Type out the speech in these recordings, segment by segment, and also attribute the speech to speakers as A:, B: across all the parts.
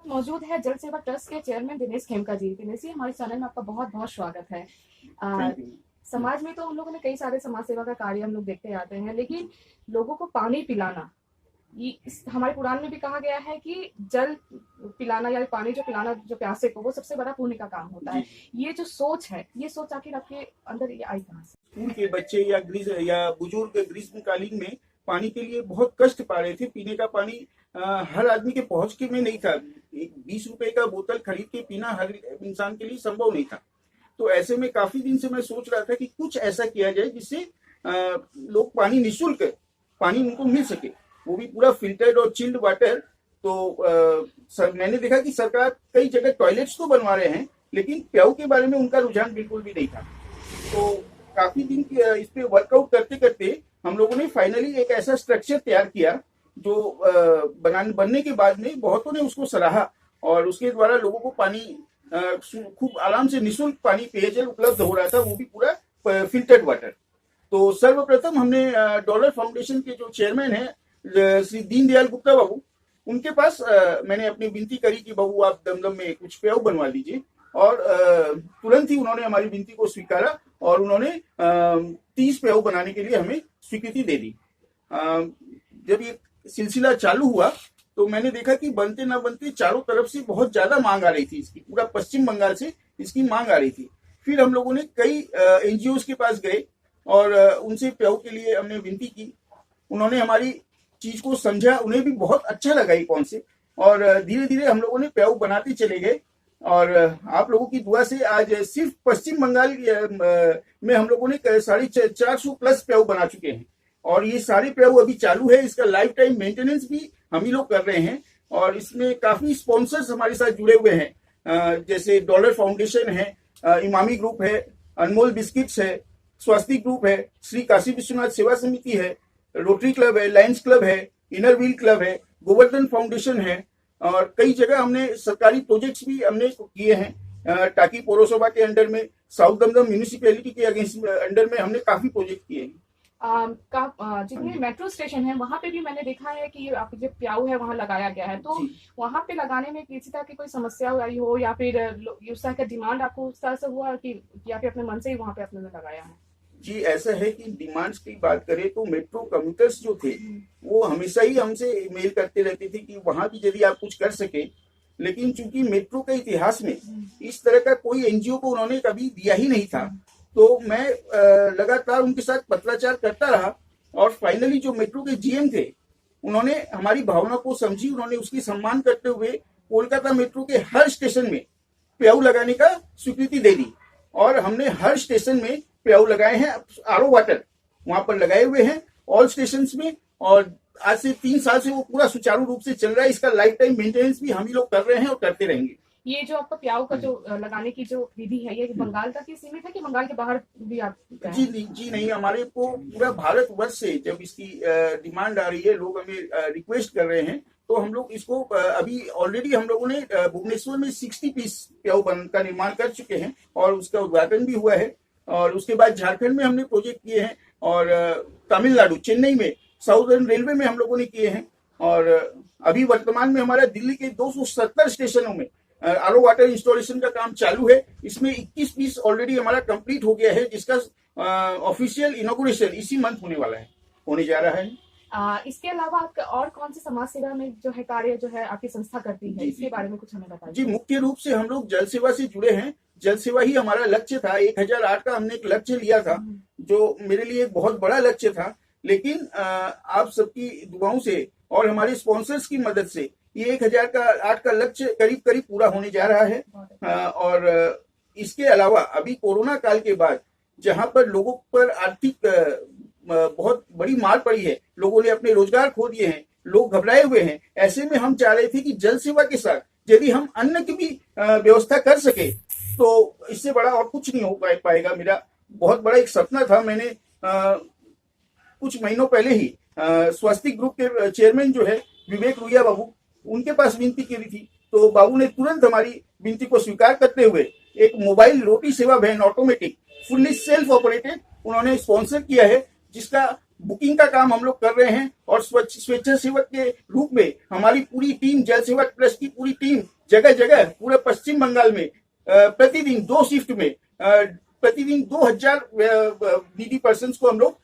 A: मौजूद है जल सेवा ट्रस्ट के चेयरमैन दिनेश खेमका जी। दिनेश जी, हमारे चैनल में आपका बहुत बहुत स्वागत है। समाज में तो हम लोगों ने कई सारे समाज सेवा का कार्य हम लोग देखते आते हैं, लेकिन लोगों को पानी पिलाना, हमारे पुराण में भी कहा गया है कि जल पिलाना या पानी जो पिलाना जो प्यासे को, वो सबसे बड़ा पुण्य का काम होता है। ये जो सोच है, ये सोच आखिर आपके अंदर ये आई कहाँ से?
B: स्कूल के बच्चे या बुजुर्ग ग्रीष्मकालीन में पानी के लिए बहुत कष्ट पा रहे थे। पीने का पानी हर आदमी के पहुंच के में नहीं था। एक 20 रुपए का बोतल खरीद के पीना हर इंसान के लिए संभव नहीं था। तो ऐसे में काफी दिन से मैं सोच रहा था कि कुछ ऐसा किया जाए जिससे लोग पानी निःशुल्क पानी उनको मिल सके, वो भी पूरा फिल्टर्ड और चिल्ड वाटर। तो मैंने देखा कि सरकार कई जगह टॉयलेट्स तो बनवा रहे हैं, लेकिन प्याऊ के बारे में उनका रुझान बिल्कुल भी नहीं था। तो काफी दिन इस पे वर्कआउट करते करते हम लोगों ने फाइनली एक ऐसा स्ट्रक्चर तैयार किया जो बनने के बाद में बहुतों ने उसको सराहा, और उसके द्वारा लोगों को पानी खूब आराम से निःशुल्क पानी पेयजल उपलब्ध हो रहा था, वो भी पूरा फिल्टर्ड वाटर। तो सर्वप्रथम हमने डॉलर फाउंडेशन के जो चेयरमैन हैं श्री दीनदयाल गुप्ता बाबू, उनके पास मैंने अपनी विनती करी कि बाबू आप दमदम में कुछ पेय बनवा लीजिए, और तुरंत ही उन्होंने हमारी विनती को स्वीकारा और उन्होंने 30 पेय बनाने के लिए हमें स्वीकृति दे दी। जब ये सिलसिला चालू हुआ तो मैंने देखा कि बनते ना बनते चारों तरफ से बहुत ज्यादा मांग आ रही थी इसकी, पूरा पश्चिम बंगाल से इसकी मांग आ रही थी। फिर हम लोगों ने कई एनजीओ के पास गए और उनसे पेय के लिए हमने विनती की। उन्होंने हमारी चीज को समझा, उन्हें भी बहुत अच्छा लगा ये कॉन्सेप्ट, और धीरे धीरे हम लोगों ने पेय बनाते चले गए। और आप लोगों की दुआ से आज सिर्फ पश्चिम बंगाल में हम लोगों ने 450 प्लस पेय बना चुके हैं, और ये सारे पेय अभी चालू है। इसका लाइफ टाइम मेंटेनेंस भी हम ही लोग कर रहे हैं, और इसमें काफी स्पॉन्सर्स हमारे साथ जुड़े हुए हैं, जैसे डॉलर फाउंडेशन है, इमामी ग्रुप है, अनमोल बिस्किट्स है, स्वास्तिक ग्रुप है, श्री काशी विश्वनाथ सेवा समिति है, रोटरी क्लब है, लायंस क्लब है, इनर व्हील क्लब है, गोवर्धन फाउंडेशन है, और कई जगह हमने सरकारी प्रोजेक्ट्स भी हमने किए हैं। टाकी पौरसभा के अंडर में, साउथ दमदम म्यूनिसिपैलिटी के अंडर में हमने काफी प्रोजेक्ट किए हैं।
A: जितने मेट्रो स्टेशन है वहां पे भी मैंने देखा है कि आप जो प्याऊ है वहां लगाया गया है, तो वहां पे लगाने में किसी तरह की कोई समस्या आई हो, या फिर उस तरह का डिमांड आपको उस तरह से हुआ कि या फिर अपने मन से ही वहां पे आपने लगाया है?
B: जी, ऐसा है कि डिमांड्स की बात करें तो मेट्रो कम्यूटर्स जो थे वो हमेशा ही हमसे मेल करते रहते थे कि वहां भी यदि आप कुछ कर सके, लेकिन चूंकि मेट्रो के इतिहास में इस तरह का कोई एनजीओ को उन्होंने कभी दिया ही नहीं था, तो मैं लगातार उनके साथ पत्राचार करता रहा, और फाइनली जो मेट्रो के जीएम थे उन्होंने हमारी भावना को समझी। उन्होंने उसकी सम्मान करते हुए कोलकाता मेट्रो के हर स्टेशन में पेय लगाने का स्वीकृति दे दी, और हमने हर स्टेशन में पेय लगाए हैं। आरओ वाटर वहां पर लगाए हुए हैं ऑल स्टेशन में, और आज से 3 साल से वो पूरा सुचारू रूप से चल रहा है। इसका लाइफ टाइम मेंटेनेंस भी हम ही लोग कर रहे हैं और करते रहेंगे।
A: ये जो आपका प्याऊ का जो लगाने की जो विधि है, ये बंगाल तक ही सीमित है कि बंगाल के बाहर भी आप?
B: जी नहीं, हमारे को पूरा भारत वर्ष से जब इसकी डिमांड आ रही है, लोग हमें रिक्वेस्ट कर रहे हैं, तो हम लोग इसको अभी ऑलरेडी हम लोगों ने भुवनेश्वर में 60 पीस प्याऊ का निर्माण कर चुके हैं, और उसका उद्घाटन भी हुआ है। और उसके बाद झारखंड में हमने प्रोजेक्ट किए हैं, और तमिलनाडु चेन्नई में साउदर्न रेलवे में हम लोगों ने किए हैं, और अभी वर्तमान में हमारा दिल्ली के 270 स्टेशनों में आरओ वाटर इंस्टॉलेशन का काम चालू है। इसमें 21 पीस ऑलरेडी हमारा कंप्लीट हो गया है, जिसका ऑफिशियल इनॉग्रेशन इसी मंथ होने जा रहा है।
A: इसके अलावा आपका और कौन सी समाज सेवा में जो है कार्य जो है आपकी संस्था करती है, इसके बारे में कुछ हमें बताइए।
B: जी, मुख्य रूप से हम लोग जल सेवा से जुड़े हैं। जल सेवा ही हमारा लक्ष्य था। 1008 का हमने एक लक्ष्य लिया था, जो मेरे लिए एक बहुत बड़ा लक्ष्य था, लेकिन आप सबकी दुआओं से और हमारे स्पॉन्सर्स की मदद से ये 1008 का लक्ष्य करीब करीब पूरा होने जा रहा है। और इसके अलावा अभी कोरोना काल के बाद जहां पर लोगों पर आर्थिक बहुत बड़ी मार पड़ी है, लोगों ने अपने रोजगार खो दिए हैं, लोग घबराए हुए हैं, ऐसे में हम चाह रहे थे कि जल सेवा के साथ यदि हम अन्न की भी व्यवस्था कर सके तो इससे बड़ा और कुछ नहीं हो पाएगा। मेरा बहुत बड़ा एक सपना था। मैंने कुछ महीनों पहले ही स्वास्तिक ग्रुप के चेयरमैन जो है विवेक रुइया बाबू, उनके पास विनती की थी, तो बाबू ने तुरंत हमारी विनती को स्वीकार करते हुए एक मोबाइल रोटी सेवा van automatic fully self operated उन्होंने स्पॉन्सर किया है, जिसका बुकिंग का काम हम लोग कर रहे हैं। और स्वेच्छासेवक के रूप में हमारी पूरी टीम, जल सेवा ट्रस्ट की पूरी टीम जगह जगह पूरे पश्चिम बंगाल में प्रतिदिन 2 शिफ्ट में प्रतिदिन 2000 नीडी पर्सन को हम लोग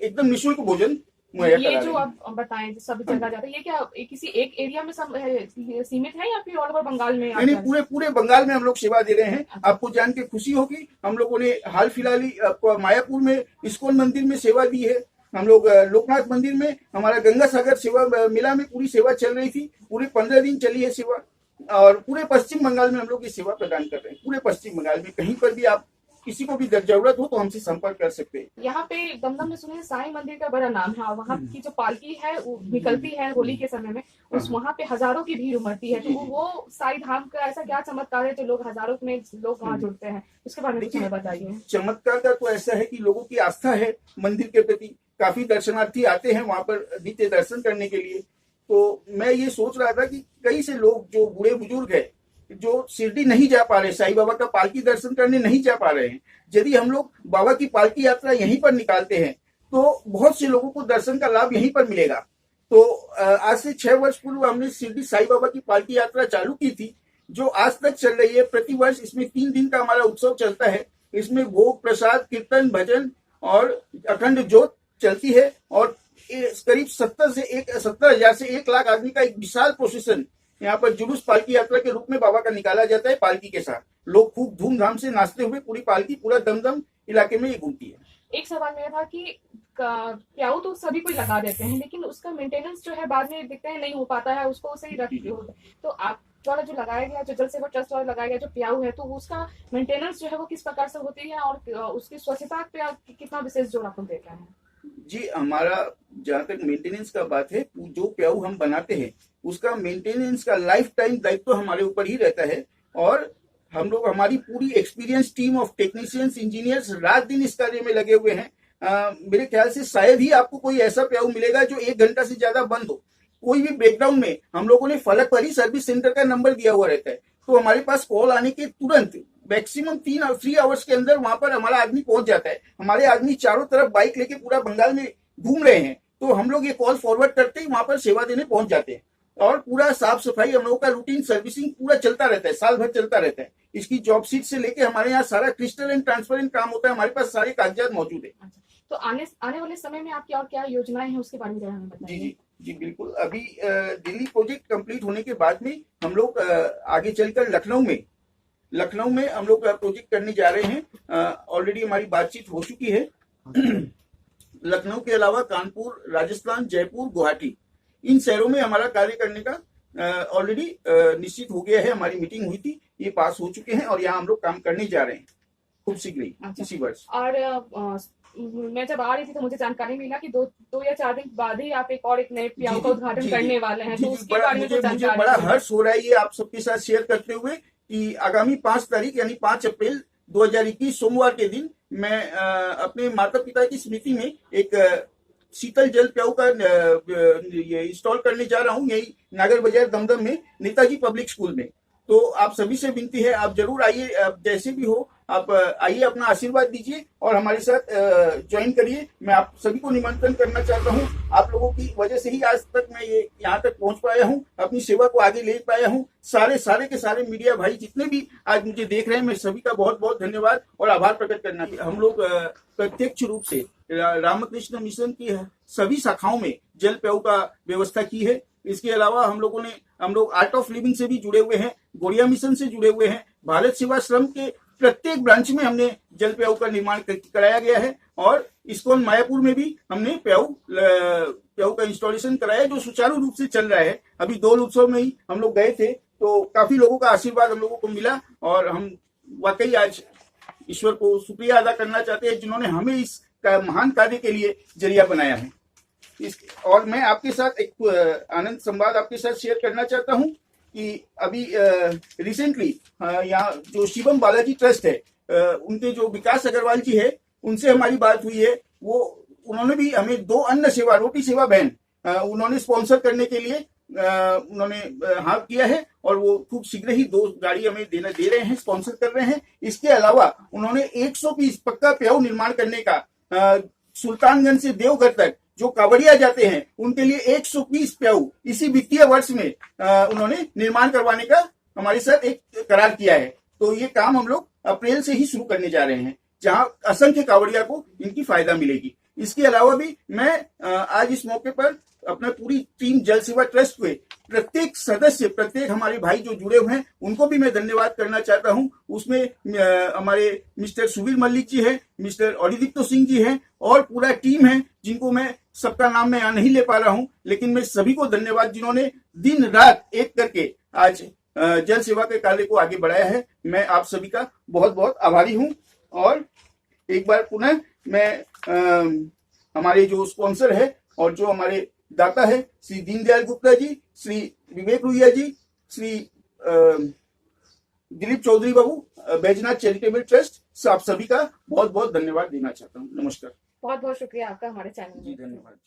B: एकदम निःशुल्क भोजन मुहैया करा
A: ये
B: रहे
A: जो
B: हैं।
A: आप बताएं जो सभी जगह जाते हैं, ये क्या किसी एक एरिया में सीमित है या फिर ऑल ओवर बंगाल में?
B: नहीं, पूरे पूरे बंगाल में हम लोग सेवा दे रहे हैं। आपको जान के खुशी होगी, हम लोगों ने हाल फिलहाल ही आपको मायापुर में इस्कॉन मंदिर में सेवा दी है। हम लोग लोकनाथ मंदिर में हमारा गंगा सागर सेवा मेला में पूरी सेवा चल रही थी, पूरे 15 दिन चली है सेवा। और पूरे पश्चिम बंगाल में हम लोग ये सेवा प्रदान कर रहे हैं। पूरे पश्चिम बंगाल में कहीं पर भी आप किसी को भी जरूरत हो तो हमसे संपर्क कर सकते हैं।
A: यहाँ पे दमदम में सुने साईं मंदिर का बड़ा नाम है, वहाँ की जो पालकी है वो निकलती है होली के समय में, उस वहाँ पे हजारों की भीड़ उमड़ती है। तो वो साईं धाम का ऐसा क्या चमत्कार है जो लोग हजारों में लोग वहाँ जुड़ते हैं, उसके बारे में कुछ हमें बताइए।
B: चमत्कार का तो ऐसा है कि लोगों की आस्था है मंदिर के प्रति, काफी दर्शनार्थी आते हैं वहां पर नित्य दर्शन करने के लिए। तो मैं ये सोच रहा था कि कई से लोग जो बूढ़े बुजुर्ग है जो शिरडी नहीं जा पा रहे, साईं बाबा का पालकी दर्शन करने नहीं जा पा रहे हैं, यदि हम लोग बाबा की पालकी यात्रा यहीं पर निकालते हैं तो बहुत से लोगों को दर्शन का लाभ यहीं पर मिलेगा। तो आज से 6 वर्ष पूर्व हमने शिरडी साईं बाबा की पालकी यात्रा चालू की थी, जो आज तक चल रही है। प्रतिवर्ष इसमें 3 दिन का हमारा उत्सव चलता है। इसमें भोग प्रसाद कीर्तन भजन और अखंड ज्योत चलती है और करीब 70,000 से 1 लाख आदमी का एक विशाल प्रोसेशन यहाँ पर जुलूस पालकी यात्रा के रूप में बाबा का निकाला जाता है। पालकी के साथ लोग खूब धूमधाम से नाचते हुए पूरी पालकी पूरा दमदम इलाके में ये घूमती है।
A: एक सवाल मेरा था कि प्याऊ तो सभी कोई लगा देते हैं, लेकिन उसका मेंटेनेंस जो है बाद में दिखते हैं नहीं हो पाता है, उसको सही रख तो आप द्वारा जो लगाया गया, जो जल सेवा ट्रस्ट द्वारा लगाया गया जो प्याऊ है, तो उसका मेंटेनेंस जो है वो किस प्रकार से होती है और उसकी स्वच्छता पे कितना विशेष जोर आप देते हैं?
B: जी, हमारा जहाँ तक मेंटेनेंस का बात है, जो प्याऊ हम बनाते हैं उसका मेंटेनेंस का लाइफ टाइम दायित्व तो हमारे ऊपर ही रहता है। और हम लोग हमारी पूरी experience team of technicians engineers रात दिन इस कार्य में लगे हुए हैं। मेरे ख्याल से शायद ही आपको कोई ऐसा प्याऊ मिलेगा जो 1 घंटा से ज्यादा बंद हो। कोई भी ब्रेकडाउन में हम लोगों ने फलक पर ही सर्विस सेंटर का नंबर दिया हुआ रहता है, तो हमारे पास कॉल आने के तुरंत मैक्सिमम 3 आवर्स के अंदर वहां पर हमारा आदमी पहुंच जाता है। हमारे आदमी चारों तरफ बाइक लेके पूरा बंगाल में घूम रहे हैं, तो हम लोग ये कॉल फॉरवर्ड करते ही वहां पर सेवा देने पहुंच जाते हैं। और पूरा साफ सफाई हम लोगों का रूटीन सर्विसिंग पूरा चलता रहता है, साल भर चलता रहता है। इसकी जॉब सीट से लेके हमारे यहाँ सारा क्रिस्टल एंड ट्रांसपेरेंट काम होता है, हमारे पास सारे कागजात मौजूद है।
A: तो आने वाले समय में आपकी और क्या योजनाएं हैं उसके बारे में हमें बताइए।
B: जी बिल्कुल। अभी दिल्ली प्रोजेक्ट कंप्लीट होने के बाद में हम लोग आगे चलकर लखनऊ में हम लोग प्रोजेक्ट करने जा रहे हैं। ऑलरेडी हमारी बातचीत हो चुकी है। लखनऊ के अलावा कानपुर, राजस्थान, जयपुर, गुवाहाटी, इन शहरों में हमारा कार्य करने का ऑलरेडी निश्चित हो गया है। हमारी मीटिंग हुई थी, ये पास हो चुके हैं और यहाँ हम लोग काम करने जा रहे हैं खूब शीघ्र ही, इसी वर्ष।
A: और मैं जब आ रही थी तो मुझे जानकारी मिला कि 2 या 4 दिन बाद ही आप एक नए प्याऊ का उद्घाटन करने वाले हैं, तो उसके बारे में
B: मुझे बड़ा हर्ष हो रहा है ये आप सबके साथ शेयर करते हुए कि आगामी 5 तारीख यानी 5 अप्रैल 2021 सोमवार के दिन मैं अपने माता पिता की स्मृति में एक शीतल जल प्याऊ का ये इंस्टॉल करने जा रहा हूँ, यही नागर बाजार दमदम में नेताजी पब्लिक स्कूल में। तो आप सभी से विनती है, आप जरूर आइए, आप जैसे भी हो आप आइए, अपना आशीर्वाद दीजिए और हमारे साथ ज्वाइन करिए। मैं आप सभी को निमंत्रण करना चाहता हूँ। आप लोगों की वजह से ही आज तक मैं ये यहाँ तक पहुंच पाया हूँ, अपनी सेवा को आगे ले पाया हूँ। सारे के सारे मीडिया भाई जितने भी आज मुझे देख रहे हैं, मैं सभी का बहुत बहुत धन्यवाद और आभार प्रकट करना। हम लोग प्रत्यक्ष रूप से रामकृष्ण मिशन की सभी शाखाओं में जल प्याऊ का व्यवस्था की है। इसके अलावा हम लोग आर्ट ऑफ लिविंग से भी जुड़े हुए हैं, गोड़िया मिशन से जुड़े हुए हैं। भारत सेवाश्रम के प्रत्येक ब्रांच में हमने जल प्याऊ का निर्माण कराया गया है और इस्कॉन मायापुर में भी हमने प्याऊ का इंस्टॉलेशन कराया, जो सुचारू रूप से चल रहा है। अभी 2 उत्सव में ही हम लोग गए थे, तो काफी लोगों का आशीर्वाद हम लोगों को मिला और हम वाकई आज ईश्वर को शुक्रिया अदा करना चाहते हैं जिन्होंने हमें इस महान कार्य के लिए जरिया बनाया है। और मैं आपके साथ एक आनंद संवाद आपके साथ शेयर करना चाहता हूं कि अभी रिसेंटली यहाँ जो शिवम बालाजी ट्रस्ट है, उनके जो विकास अग्रवाल जी है, उनसे हमारी बात हुई है। उन्होंने भी हमें 2 अन्न सेवा रोटी सेवा वैन उन्होंने स्पॉन्सर करने के लिए उन्होंने हाँ किया है और वो खूब शीघ्र ही 2 गाड़ी हमें दे रहे हैं, स्पॉन्सर कर रहे हैं। इसके अलावा उन्होंने 100 पीस पक्का प्याऊ निर्माण करने का सुल्तानगंज से देवघर तक जो कांवड़िया जाते हैं उनके लिए 100 पीस प्याऊ इसी वित्तीय वर्ष में उन्होंने निर्माण करवाने का हमारे साथ एक करार किया है। तो ये काम हम लोग अप्रैल से ही शुरू करने जा रहे हैं, जहां असंख्य कांवड़िया को इनकी फायदा मिलेगी। इसके अलावा भी मैं आज इस मौके पर अपना पूरी टीम जल सेवा ट्रस्ट के प्रत्येक सदस्य, प्रत्येक हमारे भाई जो जुड़े हुए हैं, उनको भी मैं धन्यवाद करना चाहता हूं। उसमें हमारे मिस्टर सुवीर मल्लिक जी हैं, मिस्टर अरिदीप्तो सिंह जी हैं और पूरा टीम है, जिनको मैं सबका नाम मैं यहाँ नहीं ले पा रहा हूं, लेकिन मैं सभी को धन्यवाद जिन्होंने दिन रात एक करके आज जल सेवा के कार्य को आगे बढ़ाया है। मैं आप सभी का बहुत बहुत आभारी हूं। और एक बार पुनः मैं हमारे जो स्पॉन्सर है और जो हमारे दाता है, श्री दीनदयाल गुप्ता जी, श्री विवेक रुइया जी, श्री दिलीप चौधरी बाबू, बैजनाथ चैरिटेबल ट्रस्ट, आप सभी का बहुत बहुत धन्यवाद देना चाहता हूँ। नमस्कार।
A: बहुत बहुत शुक्रिया आपका हमारे चैनल में।
B: जी धन्यवाद।